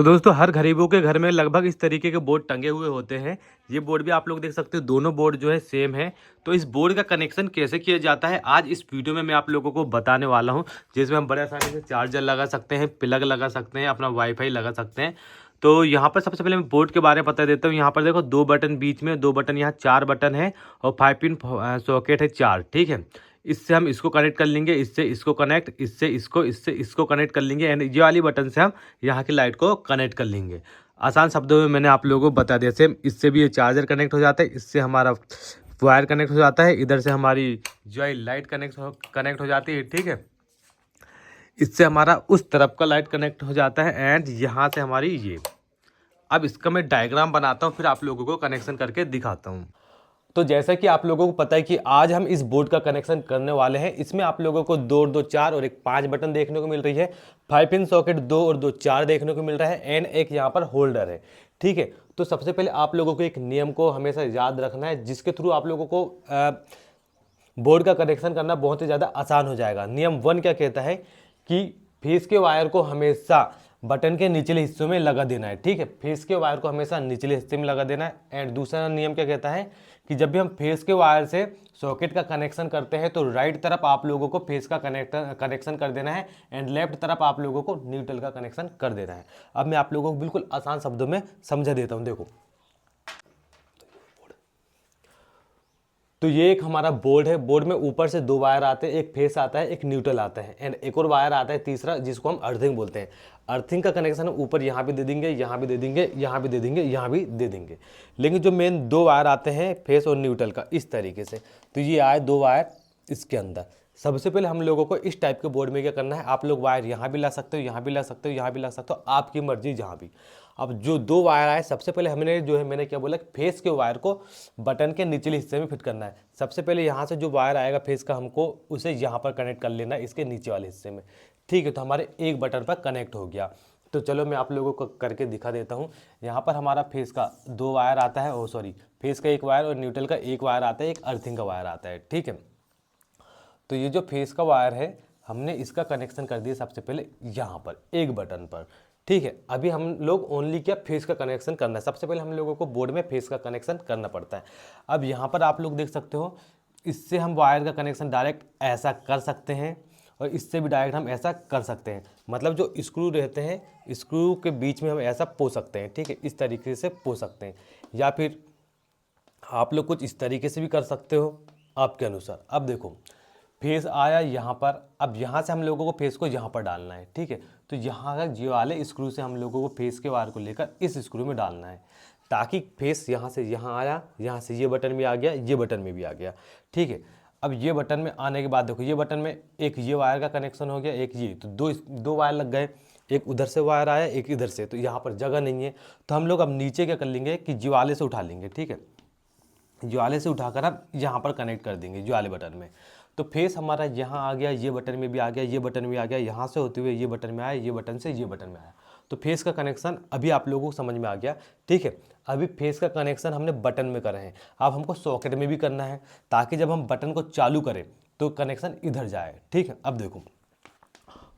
तो दोस्तों हर गरीबों के घर में लगभग इस तरीके के बोर्ड टंगे हुए होते हैं। ये बोर्ड भी आप लोग देख सकते हो, दोनों बोर्ड जो है सेम है। तो इस बोर्ड का कनेक्शन कैसे किया जाता है आज इस वीडियो में मैं आप लोगों को बताने वाला हूं, जिसमें हम बड़े आसानी से चार्जर लगा सकते हैं, प्लग लगा सकते हैं, अपना वाईफाई लगा सकते हैं। तो यहाँ पर सबसे पहले मैं बोर्ड के बारे में बता देता हूँ। यहाँ पर देखो दो बटन बीच में, दो बटन यहाँ, चार बटन है और 5 पिन सॉकेट है चार, ठीक है। इससे हम इसको कनेक्ट कर लेंगे, इससे इसको कनेक्ट, इससे इसको कनेक्ट कर लेंगे एंड ये वाली बटन से हम यहाँ की लाइट को कनेक्ट कर लेंगे। आसान शब्दों में मैंने आप लोगों को बता दिया। सेम इससे भी ये चार्जर कनेक्ट हो जाता है, इससे हमारा वायर कनेक्ट हो जाता है, इधर से हमारी जो है लाइट कनेक्ट हो जाती है, ठीक है। इससे हमारा उस तरफ का लाइट कनेक्ट हो जाता है एंड यहाँ से हमारी ये। अब इसका मैं डायग्राम बनाता हूँ, फिर आप लोगों को कनेक्शन करके दिखाता हूँ। तो जैसा कि आप लोगों को पता है कि आज हम इस बोर्ड का कनेक्शन करने वाले हैं। इसमें आप लोगों को दो और दो चार और एक 5 बटन देखने को मिल रही है। 5 पिन सॉकेट दो और दो चार देखने को मिल रहा है एंड एक यहाँ पर होल्डर है, ठीक है। तो सबसे पहले आप लोगों को एक नियम को हमेशा याद रखना है, जिसके थ्रू आप लोगों को बोर्ड का कनेक्शन करना बहुत ही ज़्यादा आसान हो जाएगा। नियम 1 क्या कहता है कि फेस के वायर को हमेशा बटन के निचले हिस्सों में लगा देना है, ठीक है। फेस के वायर को हमेशा निचले हिस्से में लगा देना है। एंड दूसरा नियम क्या कहता है कि जब भी हम फेस के वायर से सॉकेट का कनेक्शन करते हैं तो राइट तरफ आप लोगों को फेस का कनेक्शन कर देना है एंड लेफ्ट तरफ आप लोगों को न्यूट्रल का कनेक्शन कर देना है। अब मैं आप लोगों को बिल्कुल आसान शब्दों में समझा देता हूँ। देखो, तो ये एक हमारा बोर्ड है। बोर्ड में ऊपर से दो वायर आते हैं, एक फेस आता है, एक न्यूट्रल आता है एंड एक और वायर आता है तीसरा, जिसको हम अर्थिंग बोलते हैं। अर्थिंग का कनेक्शन हम ऊपर यहाँ भी दे देंगे, यहाँ भी दे देंगे, यहाँ भी दे देंगे, यहाँ भी दे देंगे। लेकिन जो मेन दो वायर आते हैं फेस और न्यूट्रल का, इस तरीके से, तो ये आए दो वायर इसके अंदर। सबसे पहले हम लोगों को इस टाइप के बोर्ड में क्या करना है, आप लोग वायर यहाँ भी ला सकते हो, यहाँ भी ला सकते हो, यहाँ भी ला सकते हो, आपकी मर्जी जहाँ भी। अब जो दो वायर आए, सबसे पहले हमने जो है, मैंने क्या बोला, फेस के वायर को बटन के निचले हिस्से में फिट करना है। सबसे पहले यहाँ से जो वायर आएगा फेस का, हमको उसे यहाँ पर कनेक्ट कर लेना है, इसके नीचे वाले हिस्से में, ठीक है। तो हमारे एक बटन पर कनेक्ट हो गया। तो चलो मैं आप लोगों को करके दिखा देता हूँ। यहाँ पर हमारा फेस का दो वायर आता है, फेस का एक वायर और न्यूट्रल का एक वायर आता है, एक अर्थिंग का वायर आता है, ठीक है। तो ये जो फेस का वायर है, हमने इसका कनेक्शन कर दिया सबसे पहले यहाँ पर एक बटन पर, ठीक है। अभी हम लोग ओनली क्या, फेस का कनेक्शन करना है। सबसे पहले हम लोगों को बोर्ड में फेस का कनेक्शन करना पड़ता है। अब यहाँ पर आप लोग देख सकते हो, इससे हम वायर का कनेक्शन डायरेक्ट ऐसा कर सकते हैं और इससे भी डायरेक्ट हम ऐसा कर सकते हैं। मतलब जो स्क्रू रहते हैं, स्क्रू के बीच में हम ऐसा पो सकते हैं, ठीक है, इस तरीके से पो सकते हैं। या फिर आप लोग कुछ इस तरीके से भी कर सकते हो आपके अनुसार। अब देखो, फेस आया यहाँ पर, अब यहाँ से हम लोगों को फेस को यहाँ पर डालना है, ठीक है। तो यहाँ का जी वाले स्क्रू से हम लोगों को फेस के वायर को लेकर इस स्क्रू में डालना है, ताकि फेस यहाँ से यहाँ आया, यहाँ से ये बटन में आ गया, ये बटन में भी आ गया, ठीक है। अब ये बटन में आने के बाद देखो, ये बटन में एक ये वायर का कनेक्शन हो गया, एक ये, तो दो वायर लग गए। एक उधर से वायर आया, एक इधर से, तो यहाँ पर जगह नहीं है। तो हम लोग अब नीचे क्या कर लेंगे कि ज्वाले से उठा लेंगे, ठीक है। ज्वाले से उठाकर हम यहाँ पर कनेक्ट कर देंगे ज्वाले बटन में। तो फेस हमारा यहाँ आ गया, ये बटन में भी आ गया, ये बटन में आ गया, यहाँ से होते हुए ये बटन में आया, ये बटन से ये बटन में आया। तो फेस का कनेक्शन अभी आप लोगों को समझ में आ गया, ठीक है। अभी फेस का कनेक्शन हमने बटन में करा है, अब हमको सॉकेट में भी करना है, ताकि जब हम बटन को चालू करें तो कनेक्शन इधर जाए, ठीक है। अब देखो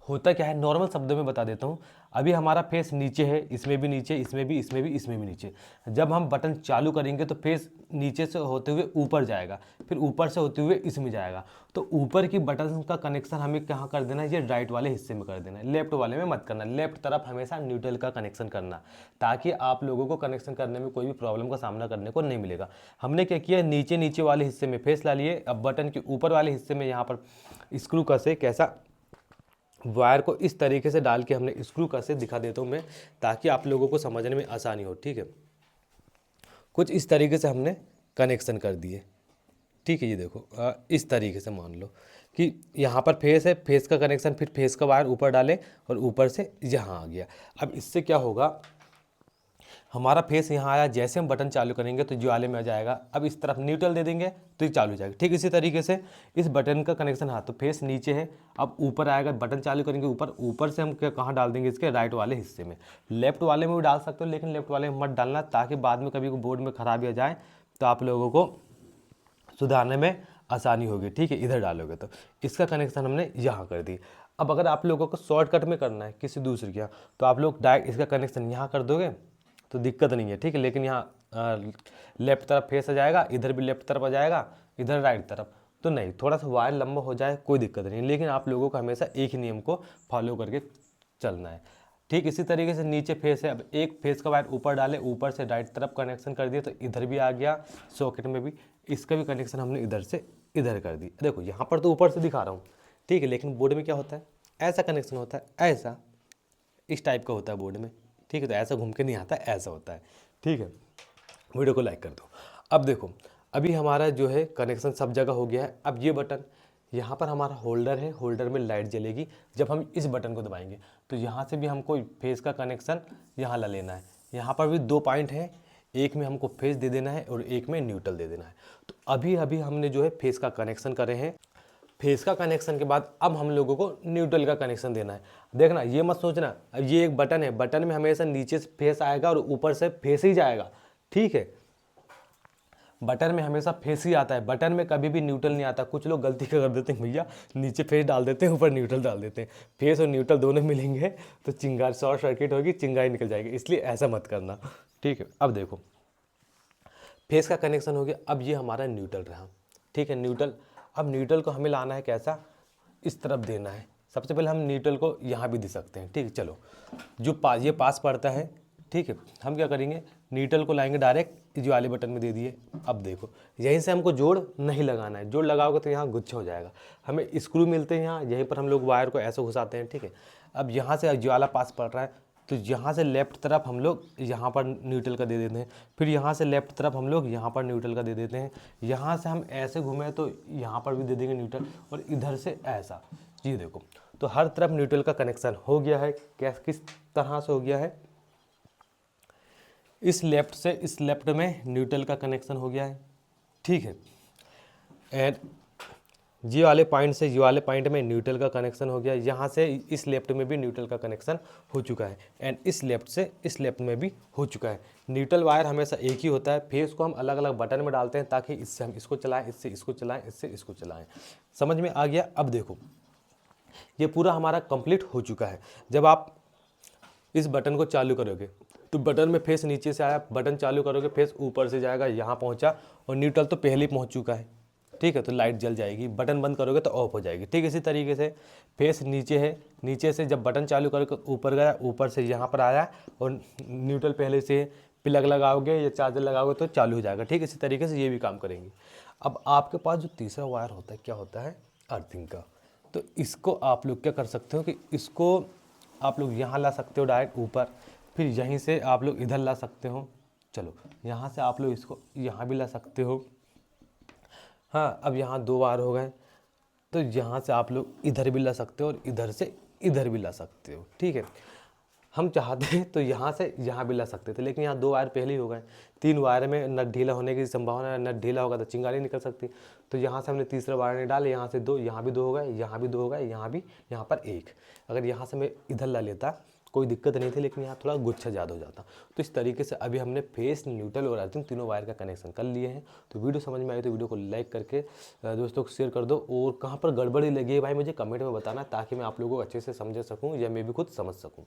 होता क्या है, नॉर्मल शब्दों में बता देता हूँ। अभी हमारा फेस नीचे है, इसमें भी नीचे, इसमें भी, इसमें भी, इसमें भी नीचे। जब हम बटन चालू करेंगे तो फेस नीचे से होते हुए ऊपर जाएगा, फिर ऊपर से होते हुए इसमें जाएगा। तो ऊपर की बटन का कनेक्शन हमें कहाँ कर देना है, ये राइट वाले हिस्से में कर देना है, लेफ्ट वाले में मत करना। लेफ्ट तरफ हमेशा न्यूट्रल का कनेक्शन करना, ताकि आप लोगों को कनेक्शन करने में कोई भी प्रॉब्लम का सामना करने को नहीं मिलेगा। हमने क्या किया, नीचे नीचे वाले हिस्से में फेस ला लिए, अब बटन के ऊपर वाले हिस्से में यहाँ पर स्क्रू कसे, कैसा वायर को इस तरीके से डाल के हमने स्क्रू कैसे दिखा देता हूँ मैं, ताकि आप लोगों को समझने में आसानी हो, ठीक है। कुछ इस तरीके से हमने कनेक्शन कर दिए, ठीक है। ये देखो इस तरीके से मान लो कि यहाँ पर फेस है, फेस का कनेक्शन, फिर फेस का वायर ऊपर डाले और ऊपर से यहाँ आ गया। अब इससे क्या होगा, हमारा फेस यहाँ आया, जैसे हम बटन चालू करेंगे तो ज्वाले में आ जाएगा। अब इस तरफ न्यूट्रल दे देंगे तो ये चालू हो जाएगा, ठीक इसी तरीके से इस बटन का कनेक्शन, हाँ तो फेस नीचे है, अब ऊपर आएगा, बटन चालू करेंगे ऊपर, ऊपर से हम कहाँ डाल देंगे, इसके राइट वाले हिस्से में। लेफ्ट वाले में भी डाल सकते हो, लेकिन लेफ्ट वाले में मत डालना, ताकि बाद में कभी बोर्ड में खराबी आ जाए तो आप लोगों को सुधारने में आसानी होगी, ठीक है। इधर डालोगे तो इसका कनेक्शन हमने यहाँ कर दी। अब अगर आप लोगों को शॉर्टकट में करना है किसी दूसरे के यहाँ, तो आप लोग डायरेक्ट इसका कनेक्शन यहाँ कर दोगे तो दिक्कत नहीं है, ठीक है। लेकिन यहाँ लेफ्ट तरफ फेस आ जाएगा, इधर भी लेफ्ट तरफ आ जाएगा, इधर राइट तरफ, तो नहीं, थोड़ा सा वायर लंबा हो जाए कोई दिक्कत नहीं, लेकिन आप लोगों को हमेशा एक ही नियम को फॉलो करके चलना है। ठीक इसी तरीके से नीचे फेस है, अब एक फेस का वायर ऊपर डाले, ऊपर से राइट तरफ कनेक्शन कर दिया तो इधर भी आ गया सॉकेट में भी, इसका भी कनेक्शन हमने इधर से इधर कर दी। देखो यहाँ पर तो ऊपर से दिखा रहा हूँ, ठीक है, लेकिन बोर्ड में क्या होता है, ऐसा कनेक्शन होता है, ऐसा इस टाइप का होता है बोर्ड में, ठीक है। तो ऐसा घूम के नहीं आता, ऐसा होता है, ठीक है। वीडियो को लाइक कर दो। अब देखो अभी हमारा जो है कनेक्शन सब जगह हो गया है। अब ये बटन यहाँ पर हमारा होल्डर है, होल्डर में लाइट जलेगी जब हम इस बटन को दबाएंगे, तो यहाँ से भी हमको फेस का कनेक्शन यहाँ ला लेना है। यहाँ पर भी 2 पॉइंट है, एक में हमको फेस दे देना है और एक में न्यूट्रल दे देना है। तो अभी हमने जो है फेस का कनेक्शन करे हैं। फेस का कनेक्शन के बाद अब हम लोगों को न्यूट्रल का कनेक्शन देना है। देखना, ये मत सोचना अब ये एक बटन है, बटन में हमेशा नीचे से फेस आएगा और ऊपर से फेस ही जाएगा, ठीक है। बटन में हमेशा फेस ही आता है, बटन में कभी भी न्यूट्रल नहीं आता। कुछ लोग गलती कर देते हैं भैया, नीचे फेस डाल देते हैं, ऊपर न्यूट्रल डाल देते हैं। फेस और न्यूट्रल दोनों मिलेंगे तो चिंगारी शॉर्ट सर्किट होगी, चिंगारी निकल जाएगी, इसलिए ऐसा मत करना, ठीक है। अब देखो फेस का कनेक्शन हो गया, अब ये हमारा न्यूट्रल रहा, ठीक है, न्यूट्रल। अब न्यूट्रल को हमें लाना है कैसा, इस तरफ देना है। सबसे पहले हम न्यूट्रल को यहाँ भी दे सकते हैं, ठीक है। चलो जो ये पास पड़ता है, ठीक है, हम क्या करेंगे, न्यूट्रल को लाएंगे डायरेक्ट जो वाले बटन में दे दिए। अब देखो यहीं से हमको जोड़ नहीं लगाना है, जोड़ लगाओगे तो यहाँ गुच्छा हो जाएगा। हमें स्क्रू मिलते हैं यहाँ, यहीं पर हम लोग वायर को ऐसे घुसाते हैं, ठीक है। अब यहाँ से जो वाला पास पड़ रहा है तो यहाँ से लेफ्ट तरफ हम लोग यहाँ पर न्यूट्रल का दे देते हैं, फिर यहाँ से लेफ्ट तरफ हम लोग यहाँ पर न्यूट्रल का दे देते हैं। यहाँ से हम ऐसे घूमे तो यहाँ पर भी दे देंगे न्यूट्रल, और इधर से ऐसा, जी देखो। तो हर तरफ न्यूट्रल का कनेक्शन हो गया है। किस तरह से हो गया है, इस लेफ्ट से इस लेफ्ट में न्यूट्रल का कनेक्शन हो गया है, ठीक है। एंड ये वाले पॉइंट से ये वाले पॉइंट में न्यूट्रल का कनेक्शन हो गया, यहाँ से इस लेफ्ट में भी न्यूट्रल का कनेक्शन हो चुका है, एंड इस लेफ्ट से इस लेफ्ट में भी हो चुका है। न्यूट्रल वायर हमेशा एक ही होता है, फेस को हम अलग अलग बटन में डालते हैं ताकि इससे हम इसको चलाएं, इससे इसको चलाएं, इससे इसको चलाएं। समझ में आ गया। अब देखो ये पूरा हमारा कंप्लीट हो चुका है। जब आप इस बटन को चालू करोगे तो बटन में फेस नीचे से आया, बटन चालू करोगे फेस ऊपर से जाएगा, यहाँ पहुँचा, और न्यूट्रल तो पहले ही पहुँच चुका है, ठीक है। तो लाइट जल जाएगी, बटन बंद करोगे तो ऑफ हो जाएगी, ठीक। इसी तरीके से फेस नीचे है, नीचे से जब बटन चालू करोगे ऊपर गया, ऊपर से यहाँ पर आया, और न्यूट्रल पहले से प्लग लगाओगे या चार्जर लगाओगे तो चालू हो जाएगा, ठीक। इसी तरीके से ये भी काम करेंगे। अब आपके पास जो तीसरा वायर होता है क्या होता है, अर्थिंग का। तो इसको आप लोग क्या कर सकते हो कि इसको आप लोग यहाँ ला सकते हो डायरेक्ट ऊपर, फिर यहीं से आप लोग इधर ला सकते हो। चलो यहाँ से आप लोग इसको यहाँ भी ला सकते हो। हाँ, अब यहाँ 2 वायर हो गए, तो यहाँ से आप लोग इधर भी ला सकते हो और इधर से इधर भी ला सकते हो, ठीक है। हम चाहते हैं तो यहाँ से यहाँ भी ला सकते थे, लेकिन यहाँ 2 वायर पहले ही हो गए। 3 वायर में नट ढीला होने की संभावना है, नट ढीला होगा तो चिंगारी निकल सकती। तो यहाँ से हमने तीसरा वायर नहीं डाले, यहाँ से 2, यहाँ भी 2 हो गए, यहाँ भी 2 हो गए, यहाँ भी, यहाँ पर 1। अगर यहाँ से मैं इधर ला लेता कोई दिक्कत नहीं थी, लेकिन यहाँ थोड़ा गुच्छा ज़्यादा हो जाता। तो इस तरीके से अभी हमने फेस, न्यूट्रल और अर्थिंग तीनों वायर का कनेक्शन कर लिए हैं। तो वीडियो समझ में आई तो वीडियो को लाइक करके दोस्तों को शेयर कर दो, और कहाँ पर गड़बड़ी लगी है भाई मुझे कमेंट में बताना, ताकि मैं आप लोगों को अच्छे से समझ सकूँ या मैं भी खुद समझ सकूँ।